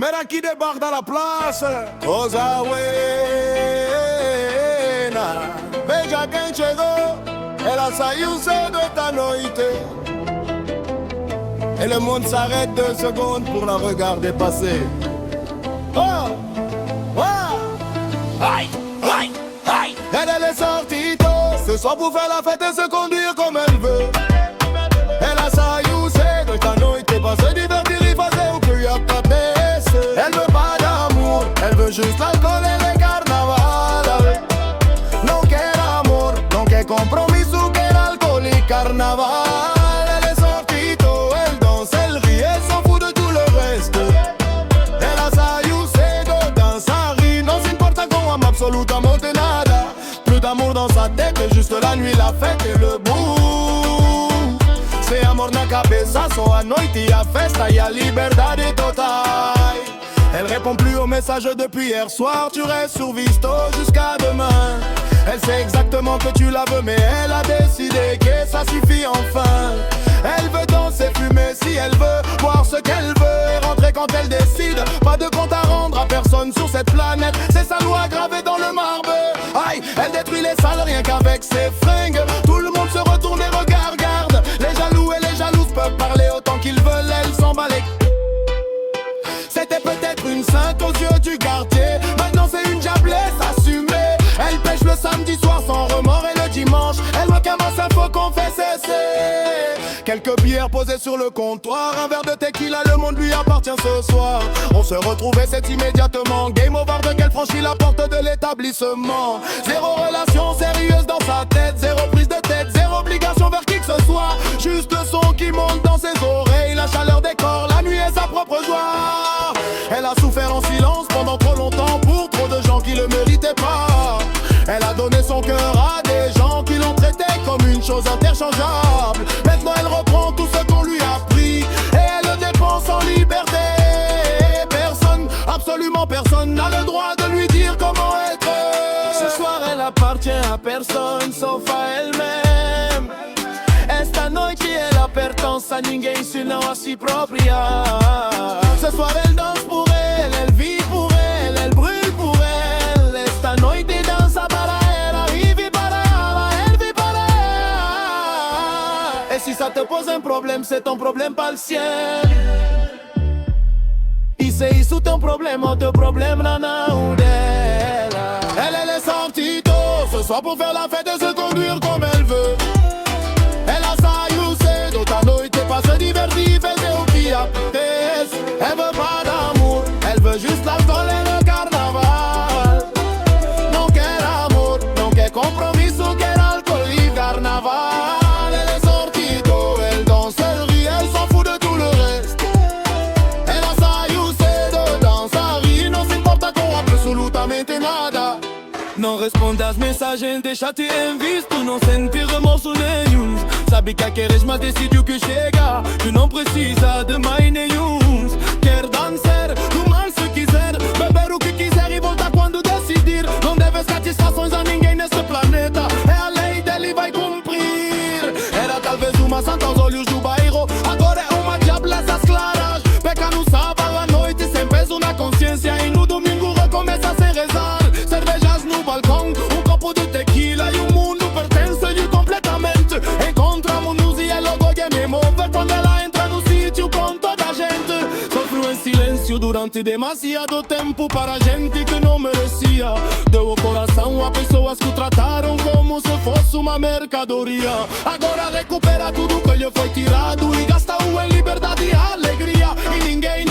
Mira qui débarque dans la place. Cosa buena. Veja quem chegou. Ela saiu cedo esta noite. Et le monde s'arrête 2 secondes pour la regarder passer. Oh! Oh! Aïe! Aïe! Aïe! Elle est sortie tôt ce soir pour faire la fête et se conduire comme elle veut. Ela saiu cedo esta noite para se divertir e fazer o que lhe apetece. Elle veut pas d'amour, elle veut juste l'alcool et le carnaval. Não quer amor, não quer compromisso, quer alcool e carnaval. Elle est sortie tôt, elle danse, elle rit, elle s'en fout de tout le reste. Ela saiu cedo, dança, rit, não se importa com absolutamente nada. Plus d'amour dans sa tête, juste la nuit, la fête et le bout. C'est amor na cabeça, só a noite e a festa e a liberdade total. Elle répond plus aux messages depuis hier soir. Tu restes sur Visto jusqu'à demain. Elle sait exactement que tu la veux, mais elle a décidé que ça suffit enfin. Elle veut danser, fumer si elle veut, boire ce qu'elle veut et rentrer quand elle décide. Pas de compte à rendre à personne sur cette planète. C'est sa loi gravée dans le marbre. Aïe, elle détruit les salles rien qu'avec ses fringues. Tout le monde se retourne et regarde. Les jaloux et les jalouses peuvent parler autant qu'ils veulent. Elle s'en bat les... C'était peut-être une sainte aux yeux du quartier. Maintenant c'est une diablesse assumée. Elle pêche le samedi soir sans remords et le dimanche elle me commence à faut qu'on fait cesser. Quelques bières posées sur le comptoir, un verre de tequila, le monde lui appartient ce soir. On se retrouve et c'est immédiatement game over dès qu'elle franchit la porte de l'établissement. Zéro relation sérieuse dans sa tête, zéro prise de tête, zéro obligation vers qui que ce soit. Juste le son qui monte dans ses oreilles, la chaleur des corps, la nuit et sa propre joie. Elle a souffert en silence pendant trop longtemps pour trop de gens qui le méritaient pas. Elle a donné son cœur à des gens qui l'ont traité comme une chose interchangeable. Maintenant elle reprend tout ce qu'on lui a pris et elle le dépense en liberté. Personne, absolument personne n'a le droit de lui dire comment être. Ce soir elle appartient à personne sauf à elle-même. Esta noite ela pertence a ninguém senão a si propria. Ce soir elle danse pour elle, elle vit pour elle, elle brûle pour elle. Esta noite dança para ela, vive para ela, elle vit para ela. Et si ça te pose un problème, c'est ton problème pas le sien. E se isso tem problema, o teu problema não dela. Elle est sortie tôt ce soir pour faire la fête et se conduire comme elle veut. Ela saiu cedo da noite pra se divertir, fazer o que apetece. Elle veut pas d'amour, elle veut juste l'alcool et le carnaval. Não quer amor, não quer compromisso, quer alcool e carnaval. Elle est sortie tôt, elle danse, elle rit, elle s'en fout de tout le reste. Ela saiu cedo, dança, ri, não se importa com absolutamente nada. Não responde às mensagens, deixa-te em visto, não sentir remorso nenhum. Sabe que a queres, mas decidiu que chega, que não precisa de mais nenhum. Quer dançar, tomar se quiser, beber o que quiser e voltar quando decidir. Não deve satisfações a ninguém nesse planeta, é a lei dele e vai cumprir. Era talvez uma santa aos olhos do bairro, agora é uma diablessa às claras. Peca no sábado à noite sem peso na consciência e no domingo recomeça sem rezar. Cervejas no balcão, copo de tequila e o mundo pertence-lhe completamente. Encontramos-nos e é logo que me move quando ela entra no sítio com toda a gente. Sofro em silêncio durante demasiado tempo para gente que não merecia. Deu o coração a pessoas que o trataram como se fosse uma mercadoria. Agora recupera tudo que lhe foi tirado e gasta-o em liberdade e alegria. E ninguém